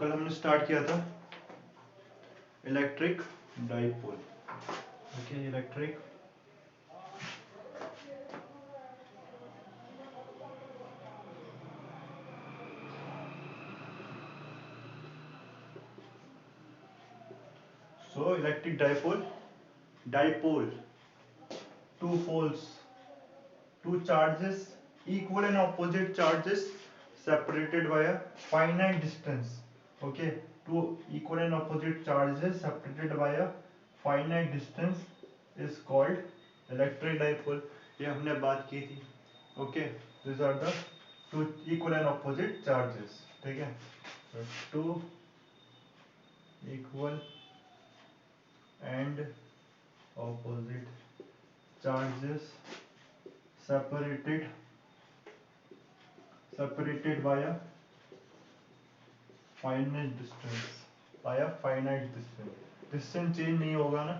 कल हमने स्टार्ट किया था electric dipole. Okay, electric electric dipole, dipole, two poles, two charges, equal and opposite charges separated by a finite distance. Okay, two equal and opposite charges separated by a finite distance is called electric dipole. ये हमने बात की थी. Okay, these are the two equal and opposite charges. ठीक है, two equal and opposite charges separated by a finite distance, distance change नहीं होगा ना,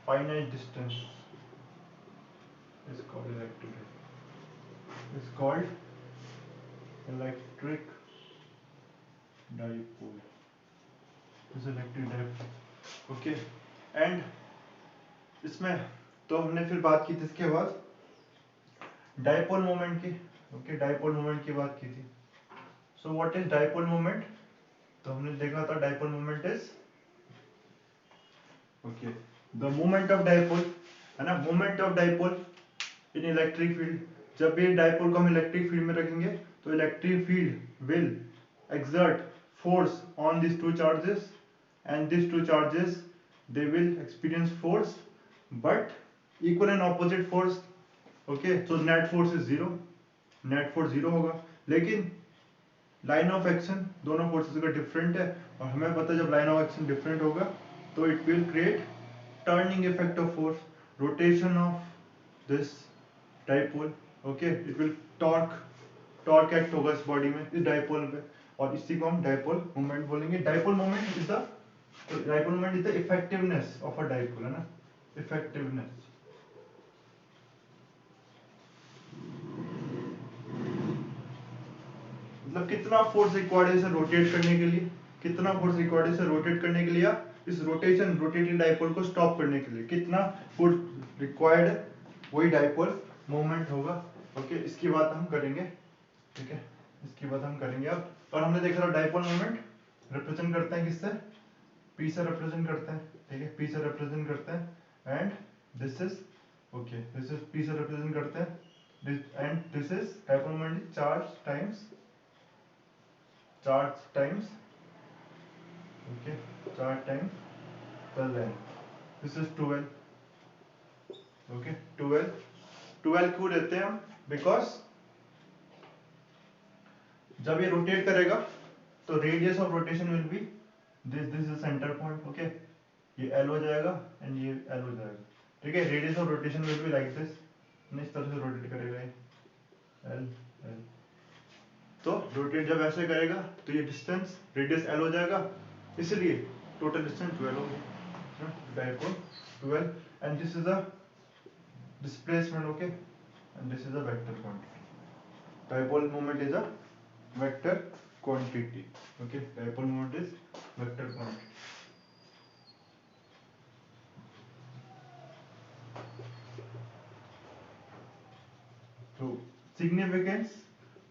finite distance is called electric dipole, is electric dipole. Okay, and इसमें तो हमने फिर बात की थी इसके बाद डाइपोल मोमेंट की. ओके, डाइपोल मोमेंट की बात की थी. So what is dipole moment? तो हमने देखा था dipole moment is okay the moment of dipole, है ना, moment of dipole in electric field. जब भी डाइपोल को हम इलेक्ट्रिक फील्ड में रखेंगे तो electric field will exert force on these two charges and these two charges they will experience force but equal and opposite force. Okay, so net force is zero, net force zero होगा. लेकिन line of action दोनों forces का different है और हमें पता है जब लाइन ऑफ एक्शन डिफरेंट होगा तो it will create turning effect of force, rotation of this dipole. Okay, it will torque act होगा इस बॉडी में, इस डाइपोल पे, और इसी को हम डाइपोल मोमेंट बोलेंगे. Dipole moment is the effectiveness of a dipole, है ना, इफेक्टिवनेस. मतलब कितना फोर्स रिक्वायर्ड है इसे रोटेट करने के लिए, कितना फोर्स रिक्वायर्ड है इसे रोटेट करने के लिए, इस रोटेटिंग डाइपोल को स्टॉप करने के लिए कितना फोर्स रिक्वायर्ड है, वही डाइपोल मोमेंट होगा. ओके, इसकी बात हम करेंगे. ठीक है, इसकी बात हम करेंगे अब. और हमने देखा था डाइपोल मोमेंट रिप्रेजेंट करते हैं किससे, पी से रिप्रेजेंट करते हैं. ठीक है, पी से रिप्रेजेंट करते हैं and this is okay, this is P से रिप्रेजेंट करते हैं and this is dipole moment charge times okay, charge times the length. This is 12. okay, 12 क्यों लेते हैं हम, बिकॉज जब ये रोटेट करेगा तो radius of rotation will be this is centre point. Okay, ये एल हो जाएगा एंड ये एल हो जाएगा. ठीक है, radius of rotation will be like this, इस तरह से रोटेट करेगा ये एल एल. तो रोटेट जब ऐसे करेगा तो ये डिस्टेंस रेडियस एल हो जाएगा, इसलिए टोटल डिस्टेंस 12 होगी. Dipole 12 and this is a displacement. Okay, and this is a vector quantity. Dipole moment is a vector quantity. Okay, dipole moment is vector quantity. तो सिग्निफिकेंस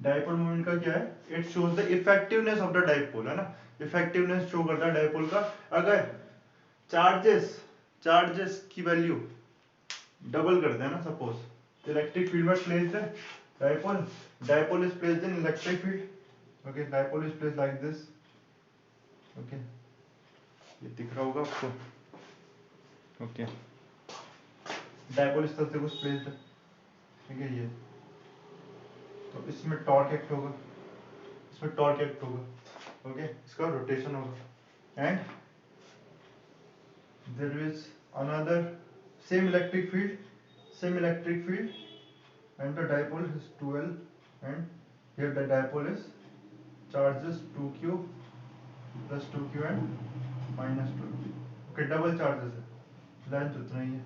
डाइपोल मोमेंट का क्या है, it shows the effectiveness of the dipole, है ना, effectiveness show करता है dipole का. अगर चार्जेस की वैल्यू डबल कर दें ना, सपोज इलेक्ट्रिक फील्ड में प्लेस्ड है dipole is placed in electric field. Okay, dipole is placed like this. Okay, ये दिख रहा होगा आपको. ओके, डाइपोल इस तरह से कुछ प्लेस्ड है. ठीक है, ये तो इसमें टॉर्क एक्ट होगा, ओके, इसका रोटेशन होगा and there is another same electric field and the dipole is 12 and here the dipole is charges 2q plus 2q and minus 2. okay, double charges है, लेंथ उतना ही है,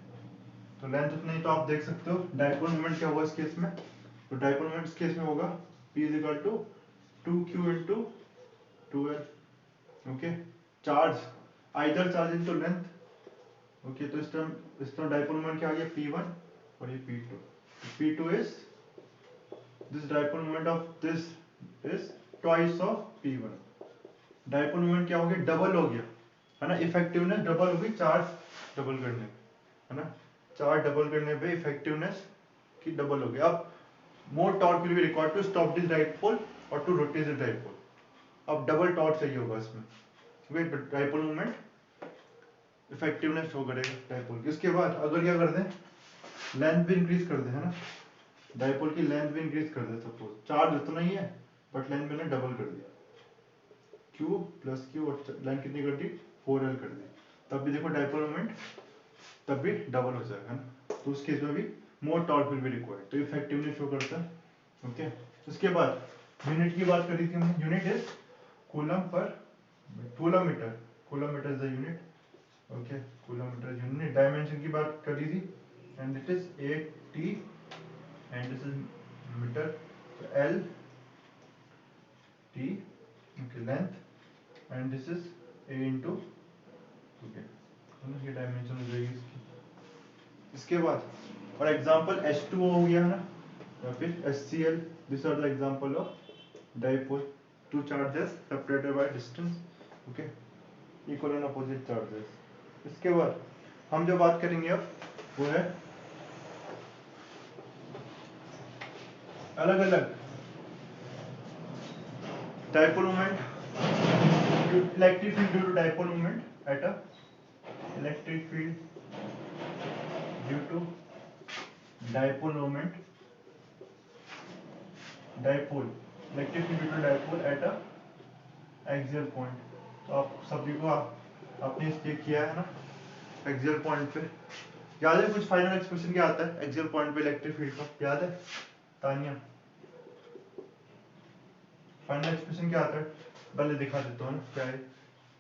तो लेंथ उतना ही, तो आप देख सकते हो डाइपोल मोमेंट क्या होगा इस केस में. तो डाइपोल मोमेंट इस केस में होगा P is equal to 2q into 12. Okay charge either charge into length. Okay तो इस तरह डाइपोल मोमेंट क्या आ गया P1 और ये P2। P2 is this dipole moment of this is twice of P1। Dipole moment क्या हो गया, डबल हो गया है ना, इफेक्टिवनेस डबल होगी चार्ज डबल करने पे, है ना, चार्ज डबल करने पे इफेक्टिवनेस की डबल हो गया। अब more torque will be required to stop this dipole और टू रोटेट दिस डाइपोल। अब डबल टॉर्क चाहिए होगा इसमें, क्योंकि डाइपोल मोमेंट इफेक्टिवनेस शो करेगा डाइपोल की। इसके बाद अगर क्या कर दें, लेंथ भी इंक्रीज कर दे, है ना, डाइपोल की लेंथ भी इंक्रीज कर दे। सपोज चार्ज उतना ही है बट लेंथ मैंने डबल कर दिया, Q प्लस Q और लेंथ कितनी कर दी 4L कर दी, तब भी देखो डाइपोल मोमेंट तब भी डबल हो जाएगा ना। तो उस केस में भी मोर टॉर्क विल बी रिक्वायर्ड, तो इफेक्टिवनेस शो करता है। ओके उसके बाद यूनिट की बात करी थी हमने, unit is coulomb per coulometer, coulometer is the unit. Okay coulometer unit. Dimension की बात करी थी and it is 8T and this is meter, so L T, okay length and this is A into, okay ये dimension हो जाएगी इसकी। इसके बाद फॉर एग्जांपल H2O हो गया है ना, या फिर HCl, this are the example of dipole, two charges separated by distance, okay equal and opposite charges. इसके बाद हम जो बात करेंगे अब वो है अलग अलग dipole moment, electric field due to dipole moment at a electric field due to dipole moment, dipole electric field due to dipole at a axial point. तो आप सभी को आपने इसलिए किया है ना एक्सियल पॉइंट पे, याद है कुछ फाइनल एक्सप्रेशन क्या आता है एक्सियल पॉइंट पे इलेक्ट्रिक फील्ड का, याद है तानिया? फाइनल एक्सप्रेशन क्या आता है, पहले दिखा देता हूँ ना क्या है।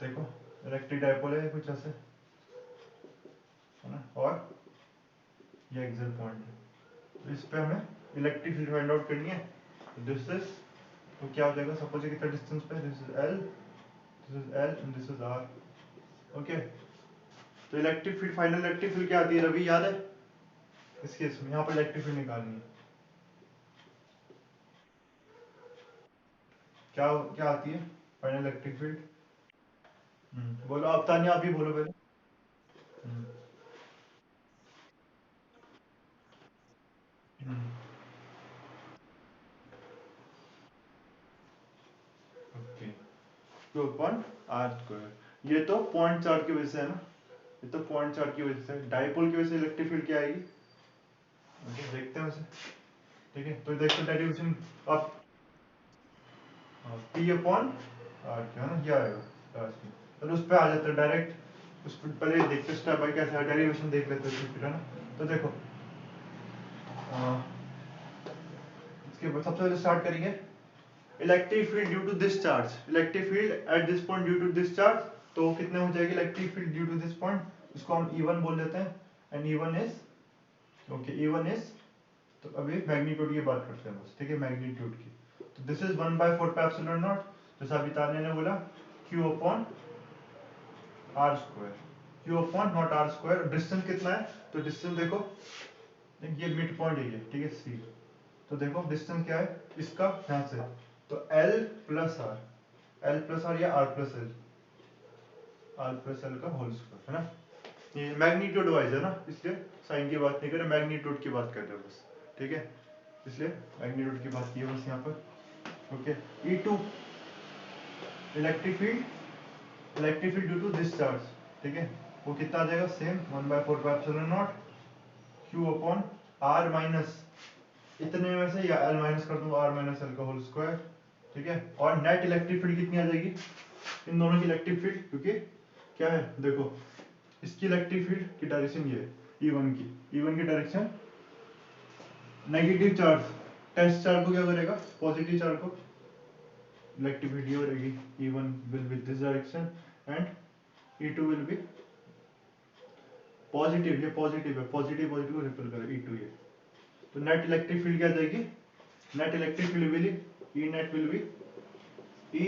देखो इलेक्ट्रिक डाइपोल है कुछ ऐसे, है ना, और ये एक्सियल पॉइंट है, तो इस पे हमें इलेक्ट्रिक फील्ड फाइंड आउट करनी है। दिस इज, तो क्या हो जाएगा, सपोज ये कितना डिस्टेंस पे, this is L, this is L and this is R। Okay तो electric field, final electric field क्या आती है रवि, याद है? इस केस में यहाँ पर इलेक्ट्रिक फील्ड निकालनी है, क्या क्या आती है फाइनल इलेक्ट्रिक फील्ड? बोलो आप, तानिया आप भी बोलो पहले। Okay two upon are square, ये तो पॉइंट चार्ज की वजह से है ना, ये तो पॉइंट चार्ज की वजह से, डाइपोल की वजह से इलेक्ट्रिक फील्ड क्या आएगी, ओके देखते हैं उसे। ठीक है तो देखते हैं derivation of P upon r क्या है ना, ये आएगा लास्ट में, तो उस पे आ जाता है डायरेक्ट, उस पर पहले देखते स्टेप बाय कैसे डेरिवेशन देख लेते हैं फिर, है ना। तो देखो इसके बाद सबसे पहले स्टार्ट करेंगे electric field due to this charge, electric field at this point due to this charge, तो कितने हो जाएगी electric field due to this point, इसको हम E1 बोल देते हैं, and E1 is, okay E1 is, तो अभी मैग्नीट्यूड की बात करते हैं बस, ठीक है मैग्नीट्यूड की। तो this is 1/4 pi epsilon not, जैसा अभी तान्या ने बोला Q upon R square, Q upon not R square. Distance कितना है, तो डिस्टेंस देखो ये मिड पॉइंट है, ठीक है C, तो देखो डिस्टेंस क्या है इसका यहाँ से, तो L plus R, L plus R या R plus L, R plus L का होल स्क्वायर, है ना। ये मैग्नीट्यूड वाइज है ना, इसलिए साइन की बात नहीं कर रहे, मैग्नीट्यूड की बात कर रहे हो बस, ठीक है, इसलिए मैग्नीट्यूड की बात की है बस यहाँ पर। Okay E2 electric field, electric field due to this charge, ठीक है, वो कितना आ जाएगा same 1/4 pi epsilon naught Q upon R minus इतने में से, या L माइनस कर दूं R माइनस L का होल स्क्वायर, ठीक है। और नेट इलेक्ट्रिक फील्ड कितनी आ जाएगी इन दोनों की इलेक्ट्रिक फील्ड, क्योंकि क्या है देखो इसकी इलेक्ट्रिक फील्ड की डायरेक्शन ये है E1 की, E1 की direction negative charge, test charge को क्या करेगा पॉजिटिव चार्ज को, इलेक्ट्रिक फील्ड ये हो रहेगी E1 will with this direction and E2 will be positive, ये पॉजिटिव है, पॉजिटिव पॉजिटिव को रिपेल करेगा E2 ये, तो नेट इलेक्ट्रिक फील्ड क्या जाएगी, net electric field will E net will be E.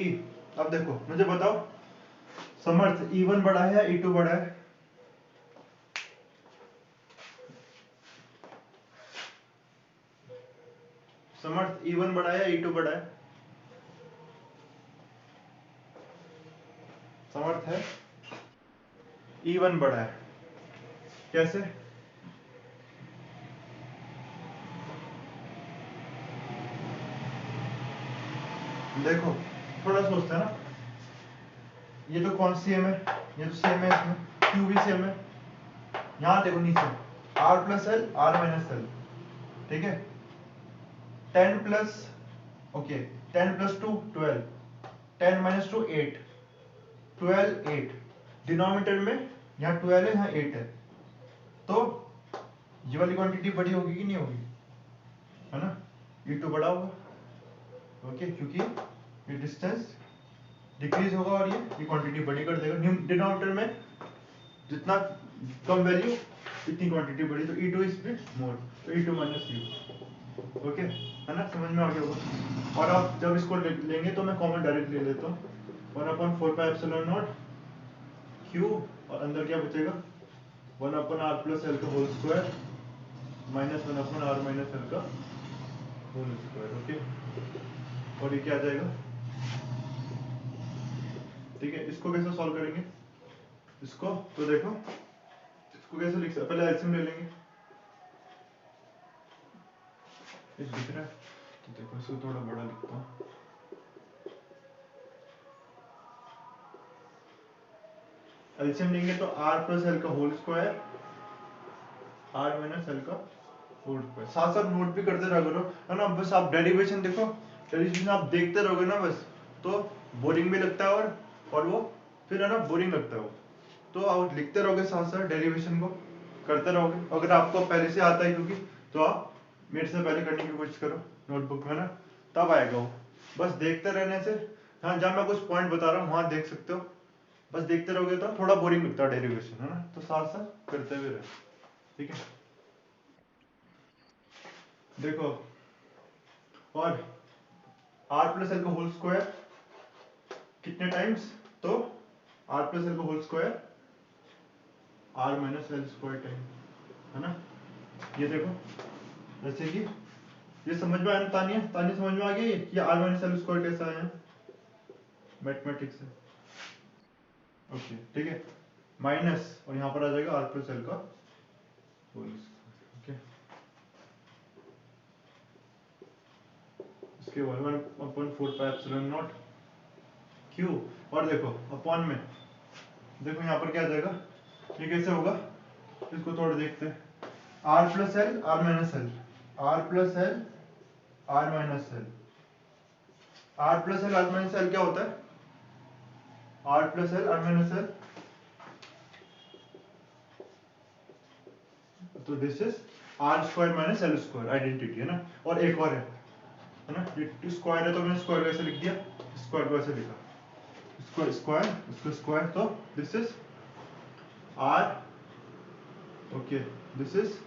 अब देखो मुझे बताओ समर्थ E1 बड़ा है या E2 बड़ा है? समर्थ E1 बड़ा है या E2 बड़ा है? समर्थ है E1 बड़ा है। कैसे? देखो थोड़ा सोचते हैं ना, ये तो कौन सी सेम है, ये तो सेम है, इसमें Q भी सेम है। यहाँ देखो नीचे R plus L R minus L, ठीक है। 10 plus okay 10 plus 2 12, 10 minus 2 8, 12 8, denominator में यहाँ 12 है यहाँ 8 है, तो ये वाली क्वांटिटी बड़ी होगी कि नहीं होगी, है ना, ये तो बड़ा होगा, ओके, क्योंकि ये डिस्टेंस डिक्रीज होगा और ये क्वांटिटी बड़ी कर देगा। डिनोमिनेटर में जितना कम वैल्यू इतनी क्वांटिटी बड़ी, तो E2 इज बिट मोर, तो E2 माइनस U, ओके, है ना, समझ में आ गया होगा। और आप जब इसको लेंगे तो मैं कॉमन डायरेक्ट ले लेता हूँ, 1/4πε0 Q, और अंदर क्या बचेगा 1/r प्लस एल का whole square minus 1/r minus L का होल स्क्वायर, ओके, और ये क्या आ जाएगा, ठीक है। इसको कैसे सॉल्व करेंगे इसको, तो देखो इसको कैसे लिख सकते, पहले एलसीएम ले लेंगे, ये दिख रहा है, तो देखो इसको थोड़ा बड़ा लिखता हूँ, एलसीएम लेंगे तो r प्लस एल का whole square r minus L का होल स्क्वायर। साथ साथ नोट भी करते रहा करो, है ना, बस आप डेरिवेशन देखो, डेरिवेशन आप देखते रहोगे ना बस, तो बोरिंग भी लगता है, और वो फिर है ना बोरिंग लगता है वो, तो आप लिखते रहोगे साथ साथ डेरिवेशन को करते रहोगे। अगर आपको पहले से आता है क्योंकि, तो आप मेरे से पहले करने की कोशिश करो नोटबुक में ना, तब आएगा वो, बस देखते रहने से। हाँ, जहाँ मैं कुछ पॉइंट बता रहा हूँ वहां देख सकते हो, बस देखते रहोगे तो थोड़ा बोरिंग लगता है डेरिवेशन, है ना, तो साथ साथ करते हुए रहे, ठीक है। देखो, और r प्लस एल का होल स्क्वायर कितने टाइम्स, तो r प्लस एल का whole square r minus L square time, है ना। ये देखो जैसे कि ये समझ में आया ना, तानिया तानिया समझ में आ गया ये r माइनस एल स्क्वायर कैसा आया मैथमेटिक्स से, ओके, ठीक है, माइनस और यहाँ पर आ जाएगा r प्लस एल का होल स्क्वायर, ओके, इसके बाद 1/4πε0 Q, और देखो अपॉन में, देखो यहाँ पर क्या आ जाएगा, ये कैसे होगा, इसको थोड़ा देखते हैं, r plus L r minus L, r plus L r minus L, r plus L r minus L क्या होता है, r plus L r minus L, तो this is r square minus L square, identity, है ना। और एक और है ना, ये स्क्वायर है तो मैंने स्क्वायर कैसे लिख दिया, स्क्वायर को ऐसे लिखा, स्क्वायर स्क्वायर उसको स्क्वायर, तो this is r, okay, this is,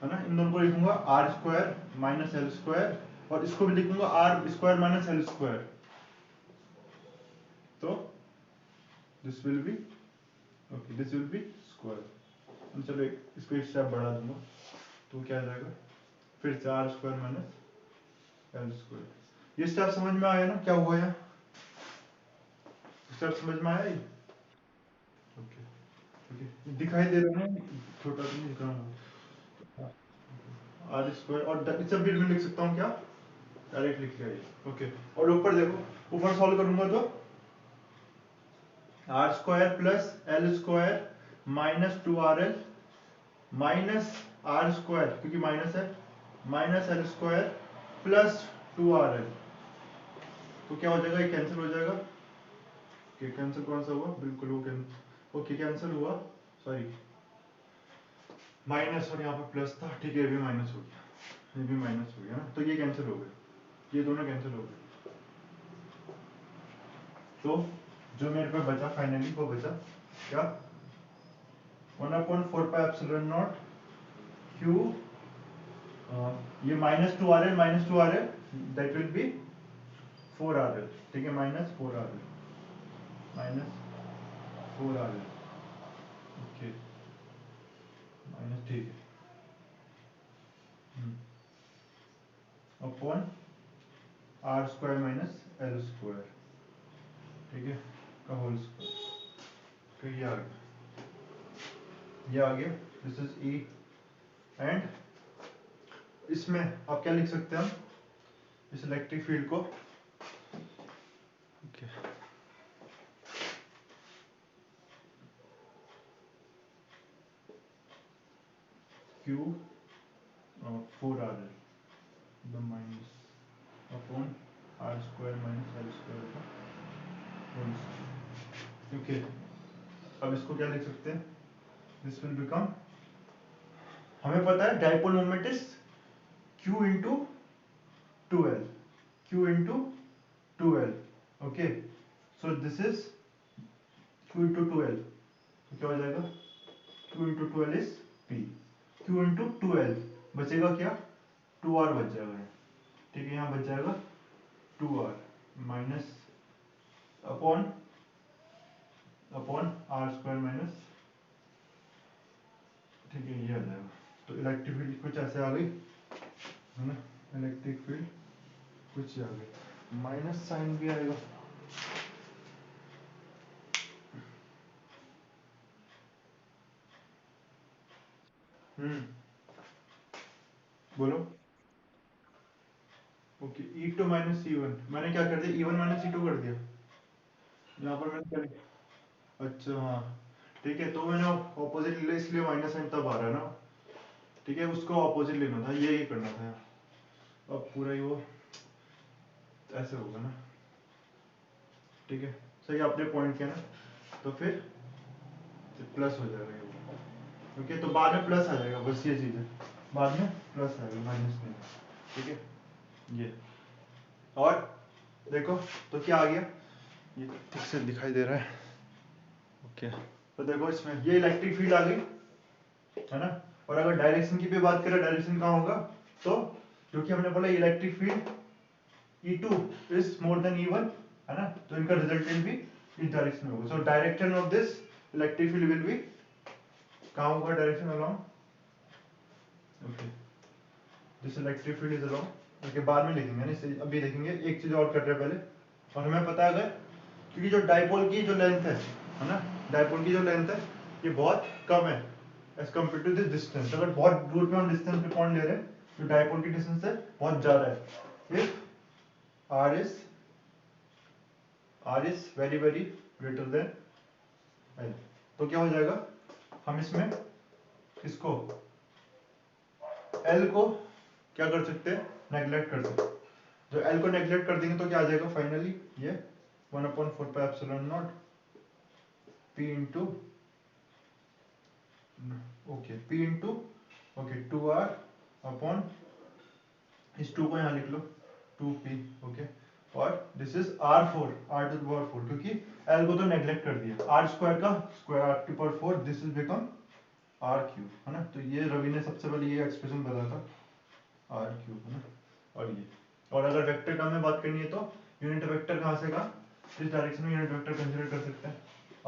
है ना, इन दोनों को लिखूंगा r square minus L square, और इसको भी लिखूंगा r square minus L square, तो this will be, okay, this will be square. चलो इसको एक स्टेप बढ़ा दूंगा, तो क्या आ जाएगा, फिर से r square minus L square. ये स्टेप समझ में आया ना, क्या हुआ है, स्टेप समझ में आया ये, ओके, ओके, दिखाई दे रहा है, छोटा तो नहीं दिख रहा, आर स्क्वायर, और इसे भी लिख सकता हूँ क्या, डायरेक्ट लिख लिया ये, ओके, और ऊपर देखो, ऊपर सॉल्व करूंगा तो R square plus L square minus 2rl minus R square, क्योंकि माइनस है, minus L square plus 2rl, तो क्या हो जाएगा, ये कैंसिल हो जाएगा, कैंसिल कौन सा हुआ, बिल्कुल वो कैंसिल, ओके, कैंसिल हुआ, सॉरी, माइनस और यहाँ पर प्लस था, ठीक है, ये भी माइनस हो गया, ये भी माइनस हो गया ना, तो ये कैंसिल हो गया, ये दोनों कैंसिल हो गए, तो जो मेरे पे बचा फाइनली वो बचा क्या, 1/4πε0 Q, ये -2rl that will be 4rl, ठीक है, -4rl माइनस 4 आ गया, ओके माइनस, ठीक है, upon are square minus L square, ठीक है, का होल स्क्वायर, तो ये आ गया, ये आ गया, दिस इज ई। एंड इसमें आप क्या लिख सकते हैं, हम इस इलेक्ट्रिक फील्ड को, okay, Q 4 R L the minus upon are square minus L square का होल स्क्वायर, ओके। अब इसको क्या लिख सकते हैं, दिस विल बिकम, हमें पता है dipole moment is q into 2l, q into 2l, okay, so this is q into 2l, तो क्या हो जाएगा, q into 2l is p, q into 2l बचेगा क्या, 2r बच जाएगा, ठीक है, यहाँ बच जाएगा 2r minus upon upon are square minus, ठीक है, ये आ जाएगा। तो इलेक्ट्रिक फील्ड कुछ ऐसे आ गई है ना, इलेक्ट्रिक फील्ड कुछ आ गई, माइनस साइन भी आएगा, बोलो, okay, E two minus E one, मैंने क्या कर दिया, E one minus E two कर दिया, यहाँ पर मैंने क्या लिखा? अच्छा हाँ, ठीक है, तो मैंने ऑपोजिट ले लिया, इसलिए माइनस साइन तब आ रहा है ना, ठीक है, उसको ऑपोजिट लेना था, ये करना था, अब पूरा ही वो ऐसे होगा ना, ठीक है, सही आपने पॉइंट किया ना, तो फिर प्लस हो जाएगा ये, ओके, तो बाद में प्लस आ जाएगा, बस ये चीज़ है, बाद में प्लस आएगा, माइनस नहीं, ठीक है, ये, और देखो तो क्या आ गया, ये ठीक से दिखाई दे रहा है, ओके, तो देखो इसमें ये इलेक्ट्रिक फील्ड आ गई है ना, और अगर डायरेक्शन की भी बात करें, डायरेक्शन कहाँ होगा, तो जो कि हमने बोला electric field E2 is more than E1 है ना, तो इनका रिजल्टेंट भी इस डायरेक्शन में होगा, so direction of this electric field will be, कहाँ होगा direction along, okay, this electric field is along, okay, बाद में लिखेंगे ना इसे, अभी देखेंगे, एक चीज और कर रहे हैं पहले, और हमें पता है अगर, क्योंकि जो डाइपोल की जो लेंथ है ना, डाइपोल की जो लेंथ है ये बहुत कम है as compare to this distance, अगर बहुत दूर पे हम डिस्टेंस पे पॉइंट ले रहे हैं, तो डाइपोल की डिस्टेंस है बहुत ज्यादा है, if r is very very greater than l, तो क्या हो जाएगा, हम इसमें इसको l को क्या कर सकते हैं, नेग्लेक्ट कर सकते हैं, जो l को नेग्लेक्ट कर देंगे तो क्या आ जाएगा फाइनली, ये 1/4 pi epsilon naught p into, okay, p into, okay 2r upon, इस 2 को यहाँ लिख लो, 2p, ओके, और this is r4, r to the power 4, क्योंकि l को तो नेग्लेक्ट कर दिया, r स्क्वायर का square r to power 4, this is become r cube, है ना, तो ये रवि ने सबसे पहले ये एक्सप्रेशन बताया था, r क्यूब, है ना, और ये, और अगर वेक्टर टर्म में बात करनी है तो यूनिट वेक्टर कहाँ से का, इस डायरेक्शन में यूनिट वेक्टर कंसीडर कर सकते हैं,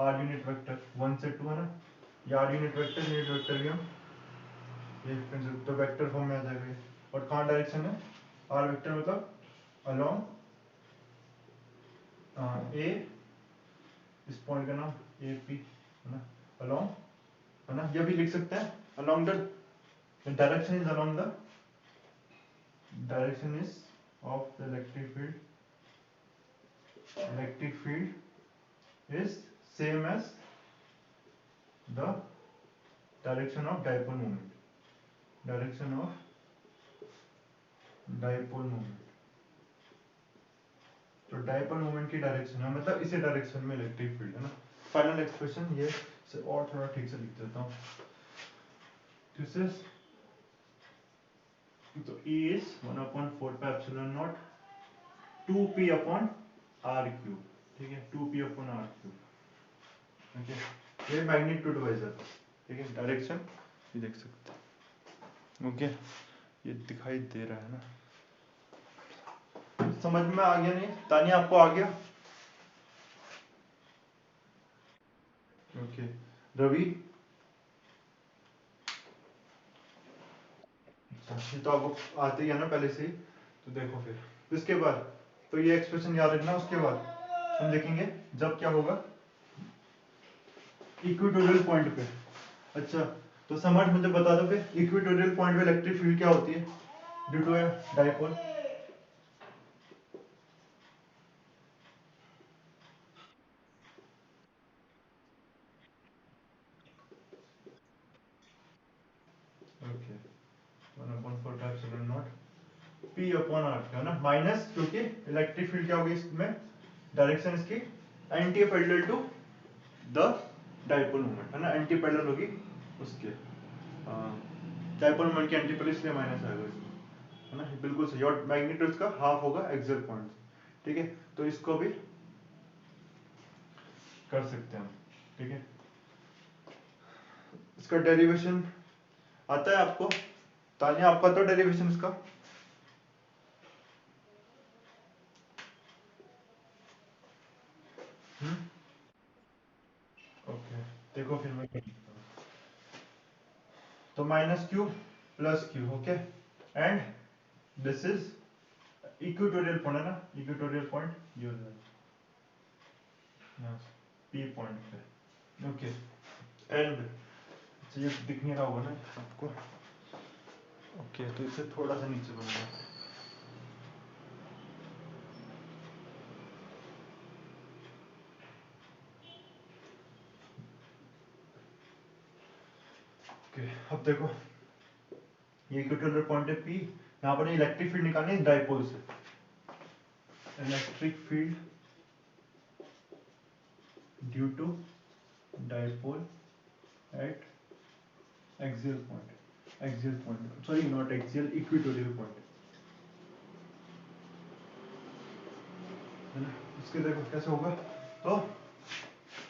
r यूनिट वेक्टर 1 से 2 है ना, या r यूनिट वेक्टर भी हम ये कंसीडर, तो वेक्टर फॉर्म में आ जाएगा ये, और कहाँ डायरेक्शन है, r वेक्टर मतलब अलोंग ए, इस पॉइंट का नाम ए पी है ना, अलोंग, है ना, ये भी लिख सकते हैं, along the direction is along the direction is of the electric field is same as the direction of dipole moment, direction of dipole moment, तो डाइपोल मोमेंट की डायरेक्शन है, मतलब इसी डायरेक्शन में इलेक्ट्रिक फील्ड है ना, फाइनल एक्सप्रेशन ये से और थोड़ा ठीक से लिख देता हूँ, दिस इज, तो E is 1/4 pi epsilon naught 2p upon r cube, ठीक है, 2p upon r cube, okay, ये मैग्नीट्यूड वाइज है, ठीक है, डायरेक्शन ये देख सकते हैं, ओके, ये दिखाई दे रहा है ना, समझ में आ गया नहीं, तानिया आपको आ गया, ओके रवि, अच्छा ये तो आपको आते ही है ना पहले से ही, तो देखो फिर इसके बाद तो ये एक्सप्रेशन याद रखना। उसके बाद हम देखेंगे जब क्या होगा इक्वेटोरियल पॉइंट पे। अच्छा तो समझ मुझे बता दो फिर इक्वेटोरियल पॉइंट पे इलेक्ट्रिक फील्ड क्या होती है due to a dipole. Okay 1/4 pi upon R है ना, माइनस क्योंकि इलेक्ट्रिक फील्ड क्या होगी इसमें डायरेक्शन इसकी anti parallel to the dipole moment है ना, एंटी पैरेलल होगी उसके डाइपोल मोमेंट की एंटी पैरेलल, इसलिए माइनस आएगा इसमें है ना, बिल्कुल सही। और मैग्नीट्यूड इसका हाफ होगा एक्सियल पॉइंट, ठीक है। तो इसको भी कर सकते हैं हम, ठीक है। इसका डेरिवेशन आता है आपको, तानिया आपको आता है डेरिवेशन इसका? ओके देखो फिर मैं तो minus Q plus Q, okay and this is equatorial point है ना, इक्वेटोरियल पॉइंट ये हो जाएगा पी पॉइंट पे, ओके एंड ये दिख नहीं रहा होगा ना आपको, ओके तो इसे थोड़ा सा नीचे बनाना, ओके अब देखो ये इक्वेटोरियल पॉइंट है पी, यहाँ पर इलेक्ट्रिक फील्ड निकालनी है डाइपोल से, electric field due to dipole at axial point sorry not axial equatorial point है ना। इसके देखो कैसे होगा, तो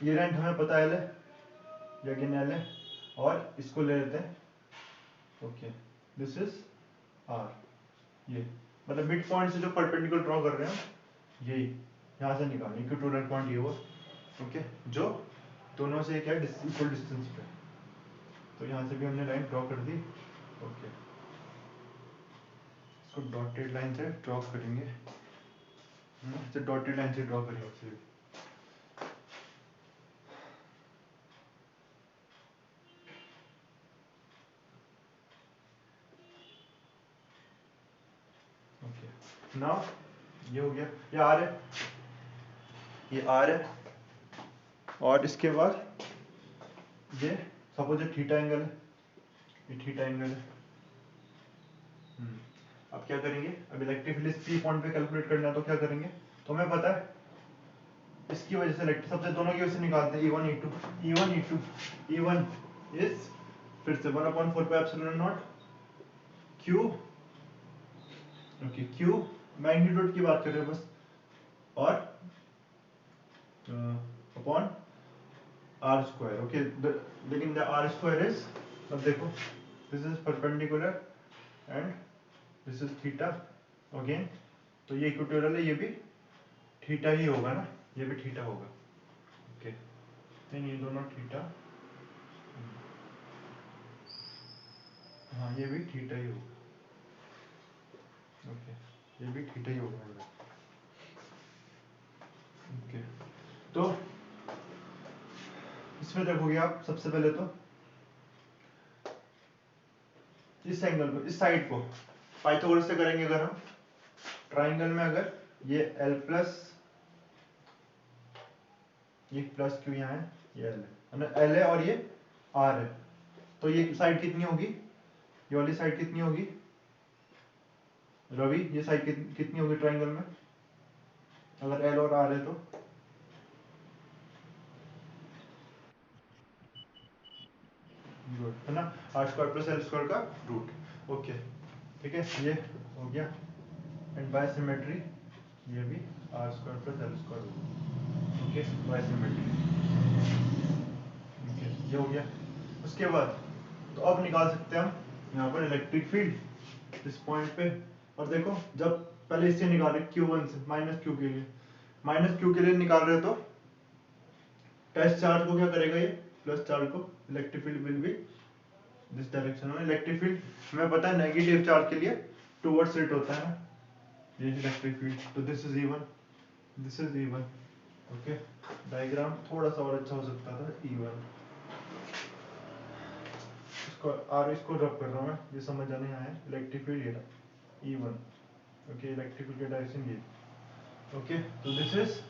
ये रेंट हमें पता है या कि एल है, और इसको ले लेते हैं, ओके दिस इज आर, ये मतलब मिड पॉइंट से जो परपेंडिकुलर ड्रॉ कर रहे हैं यही यहाँ से निकालना इक्वेटोरियल पॉइंट ये हुआ, ओके जो दोनों से क्या इक्वल डिस्टेंस पे, तो यहाँ से भी हमने लाइन ड्रॉ कर दी, ओके इसको डॉटेड लाइन से ड्रॉ करेंगे, इसे डॉटेड लाइन से ड्रॉ करेंगे इसे, ओके नाउ ये हो गया, ये आर है, ये आर है, और इसके बाद ये सपोज ये थीटा एंगल है, ये थीटा एंगल है, अब क्या करेंगे, अब इलेक्ट्रिक फील्ड पी पॉइंट पे कैलकुलेट करना है तो क्या करेंगे, तो हमें पता है इसकी वजह से इलेक्ट्रिक सबसे दोनों की वजह से निकालते हैं E1 E2 E1 E2 E1 is फिर से 1/4 पे epsilon naught Q, okay Q magnitude की बात कर रहे हैं बस, और अपॉन आर स्क्वायर, ओके लेकिन द आर स्क्वायर इज, अब देखो this is perpendicular and this is theta again, तो ये इक्वेटोरियल है, ये भी थीटा ही होगा ना, ये भी थीटा होगा, ओके नहीं ये दोनों थीटा, हाँ ये भी थीटा ही होगा, ओके ये भी थीटा ही होगा, ओके तो इसमें देखोगे आप सबसे पहले तो इस एंगल को, इस साइड को पाइथागोरस से करेंगे अगर हम ट्राइंगल में, अगर ये L प्लस ये प्लस क्यू यहाँ है, ये L है और ये R है, तो ये साइड कितनी होगी, ये वाली साइड कितनी होगी रवि, ये साइड कितनी होगी ट्राइंगल में अगर L और R है तो, गुड है ना, R square plus L square का रूट, ओके ठीक है ये हो गया, एंड बाय सिमेट्री ये भी R square plus L square, okay by symmetry, okay ये हो गया। उसके बाद तो अब निकाल सकते हैं हम यहाँ पर इलेक्ट्रिक फील्ड इस पॉइंट पे, और देखो जब पहले इससे निकाले Q1 से माइनस क्यू के लिए, माइनस क्यू के लिए निकाल रहे हो तो टेस्ट चार्ज को क्या करेगा ये प्लस चार्ज को electric field will be this direction में। इलेक्ट्रिक फील्ड हमें पता है नेगेटिव चार्ज के लिए टुवर्ड्स इट होता है ना, ये इलेक्ट्रिक फील्ड। तो this is E1, this is E1। Okay, diagram थोड़ा सा और अच्छा हो सकता था। E1 इसको ड्रॉप कर रहा हूँ मैं, ये समझ आने आया। इलेक्ट्रिक फील्ड ये रहा E1। ओके, इलेक्ट्रिक फील्ड का डायरेक्शन ये। ओके, तो this is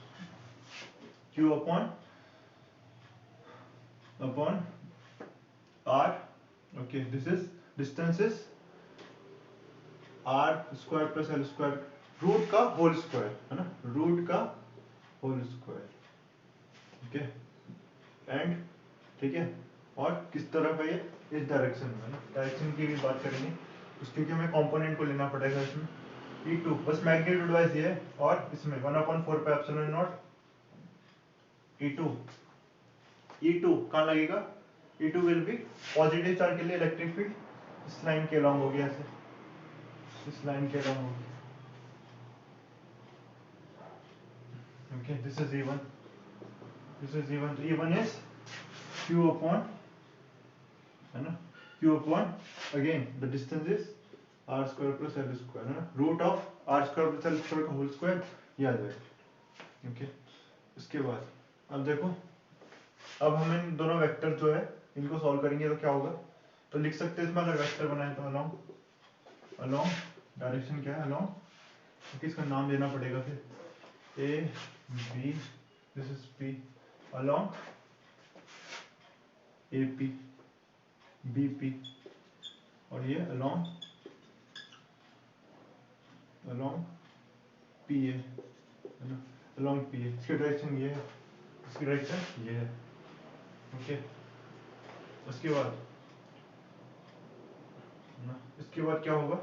Q upon R। Okay, this is distance is R square plus L square, root का होल स्क्वायर है ना, रूट का होल स्क्वायर। ओके, एंड ठीक है, और किस तरफ है ये, इस डायरेक्शन में ना, डायरेक्शन की भी बात करेंगे क्योंकि हमें कंपोनेंट को लेना पड़ेगा इसमें। E2 बस मैग्नीट्यूड वाइज ये है, और इसमें 1/4 पे एप्सिलॉन नॉट E2 कहाँ लगेगा, E2 will be positive charge के लिए इलेक्ट्रिक फील्ड इस लाइन के अलॉन्ग होगी, ऐसे इस लाइन के अलॉन्ग होगी। Okay, this is E1, this is E1। तो E1 इज Q अपॉन, है ना, Q upon again the distance is R square plus L square, है ना, root of R square plus L square का whole square, ये आ जाएगा। Okay, इसके बाद अब देखो, अब हम इन दोनों वेक्टर जो है इनको सॉल्व करेंगे तो क्या होगा, तो लिख सकते हैं इसमें अगर वेक्टर बनाए तो अलोंग, अलोंग डायरेक्शन क्या है, अलोंग, क्योंकि इसका नाम देना पड़ेगा फिर, A B, this is P, along A P B P, और ये अलोंग अलोंग पी ए, है ना, अलोंग पी ए। इसकी डायरेक्शन ये है, इसकी डायरेक्शन ये है। ओके, उसके बाद ना, इसके बाद क्या होगा,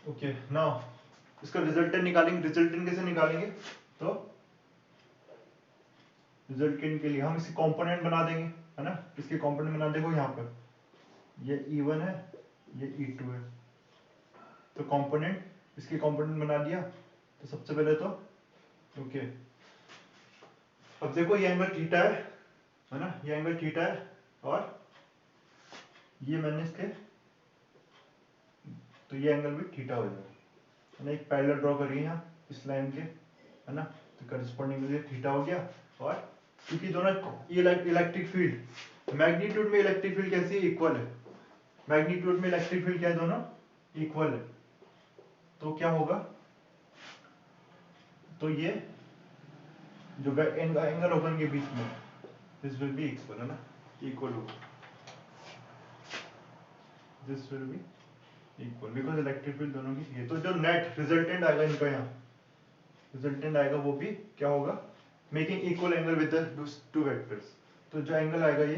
ओके नाउ इसका रिजल्टेंट निकालेंगे। रिजल्टेंट कैसे निकालेंगे, तो रिजल्टेंट के लिए हम इसके कंपोनेंट बना देंगे, है ना, इसके कंपोनेंट बना, देखो यहाँ पर ये E1 है, ये E2 है, तो कंपोनेंट, इसके कंपोनेंट बना दिया। तो सबसे पहले तो ओके, अब देखो ये एंगल थीटा है ना, ये एंगल थीटा है, और ये मैंने इसके, तो ये एंगल भी थीटा हो जाएगा, है ना, एक पैरेलल ड्रॉ करिए यहाँ इस लाइन के, है ना, तो करस्पॉन्डिंग ये थीटा हो गया। और क्योंकि दोनों ये इलेक्ट्रिक फील्ड, मैग्नीट्यूड में इलेक्ट्रिक फील्ड कैसी है, इक्वल है, मैग्नीट्यूड में इलेक्ट्रिक फील्ड क्या है, दोनों इक्वल है, तो क्या होगा, तो ये जो एंगल होगा इनके बीच में, दिस विल बी इक्वल, है ना, इक्वल होगा, this will B equal because electric field दोनों की ये। तो जो नेट रिजल्टेंट आएगा इनका, यहाँ रिजल्टेंट आएगा वो भी क्या होगा, making equal angle with the two vectors. तो जो एंगल आएगा ये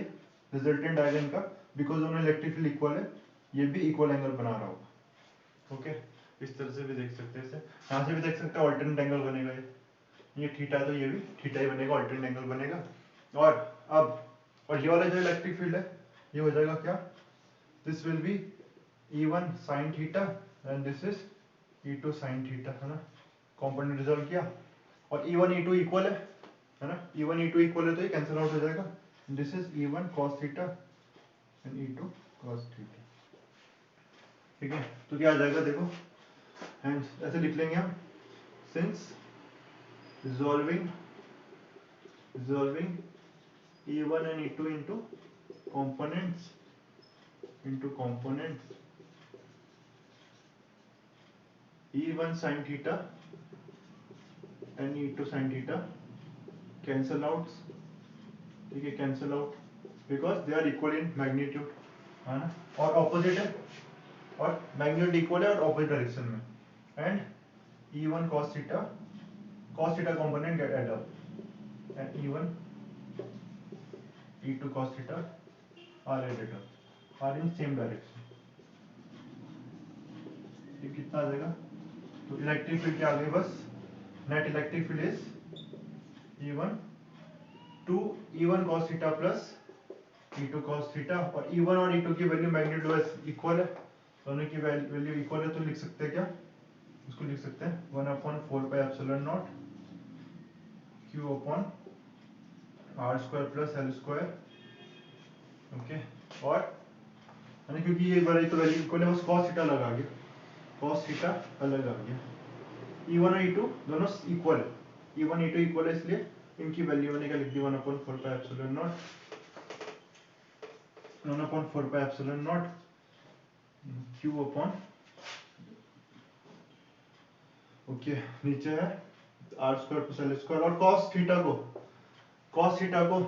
रिजल्टेंट आएगा इनका, बिकॉज दोनों इलेक्ट्रिक फील्ड इक्वल है, ये भी इक्वल एंगल बना रहा होगा। ओके, इस तरह से भी देख सकते हैं, यहाँ से भी देख सकते हैं ऑल्टरनेट एंगल बनेगा, ये थीटा है तो ये भी थीटा ही बनेगा, ऑल्टरनेट एंगल बनेगा। और अब, और ये वाला जो इलेक्ट्रिक फील्ड है ये हो जाएगा क्या, this will B E1 sin theta and this is E2 sin theta, है ना, कंपोनेंट रिजॉल्व किया, और E1 E2 इक्वल है ना, E1 E2 इक्वल है तो ये कैंसिल आउट हो जाएगा, this is E1 cos theta and E2 cos theta. ठीक है, तो क्या आ जाएगा देखो, एंड ऐसे लिख लेंगे हम, since resolving E1 and E2 into components E1 sin theta and E2 sin theta cancel out, ठीक है, cancel out because they are equal in magnitude, है ना, और opposite है, और magnitude equal है और opposite direction में, and E1 cos theta component get add up, and E1 E2 cos theta are added up, are in same direction। ये कितना आ जाएगा, तो इलेक्ट्रिक फील्ड क्या आ गई, बस net electric field is E1 cos theta plus E2 cos theta, और E1 और E2 की वैल्यू मैग्नीट्यूड इक्वल है, दोनों की वैल्यू इक्वल है, तो लिख सकते हैं क्या, इसको लिख सकते हैं 1/4 pi epsilon naught Q upon are square plus L square, okay, और यानी क्योंकि ये वाली तो वैल्यू इक्वल है, बस cos थीटा अलग आ गया, cos थीटा अलग आ गया। E1 और E2 दोनों इक्वल है, E1 E2 इक्वल है, इसलिए इनकी वैल्यू मैंने क्या लिख दी 1/4 pi epsilon naught, 1/4 pi epsilon naught Q upon, okay, नीचे है R square plus L square, और cos थीटा को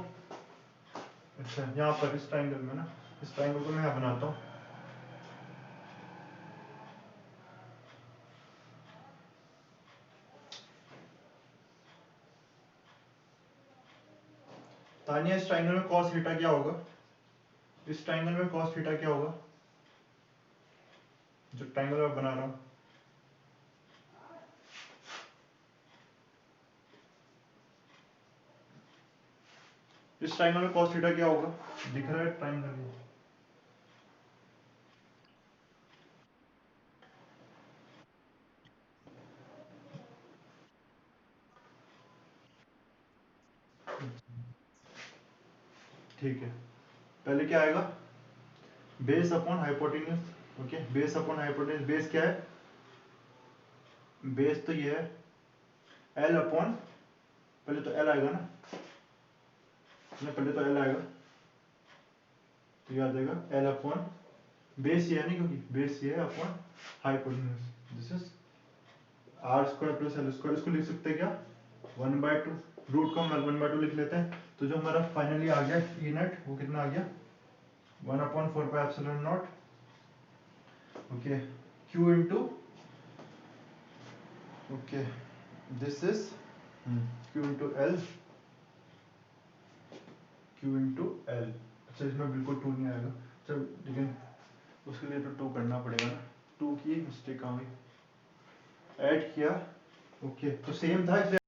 अच्छा यहाँ पर इस ट्राइंगल में ना, इस ट्राइंगल को मैं यहाँ बनाता हूँ। तानिया इस ट्राइंगल में cos थीटा क्या होगा, इस ट्राइंगल में cos थीटा क्या होगा, जो ट्राइंगल मैं बना रहा हूँ, इस ट्राइंगल में cos थीटा क्या होगा, दिख रहा है ट्राइंगल में, ठीक है। पहले क्या आएगा, base upon hypotenuse, okay, base upon hypotenuse, base क्या है, बेस तो ये है एल अपॉन, पहले तो एल आएगा ना, पहले तो एल आएगा, तो ये आ जाएगा एल अपॉन, बेस ये है नहीं क्योंकि बेस ये है upon hypotenuse, this is R square plus L square, इसको लिख सकते हैं क्या 1/2, रूट को हम 1/2 लिख लेते हैं, तो जो हमारा फाइनली आ गया ई नेट वो कितना आ गया 1/4 pi epsilon not, okay, Q into, okay, this is Q into L, Q into L, अच्छा इसमें बिल्कुल 2 नहीं आएगा, चल लेकिन उसके लिए तो 2 करना पड़ेगा ना, 2 की मिस्टेक आ गई, ऐड किया, ओके, तो सेम था इसलिए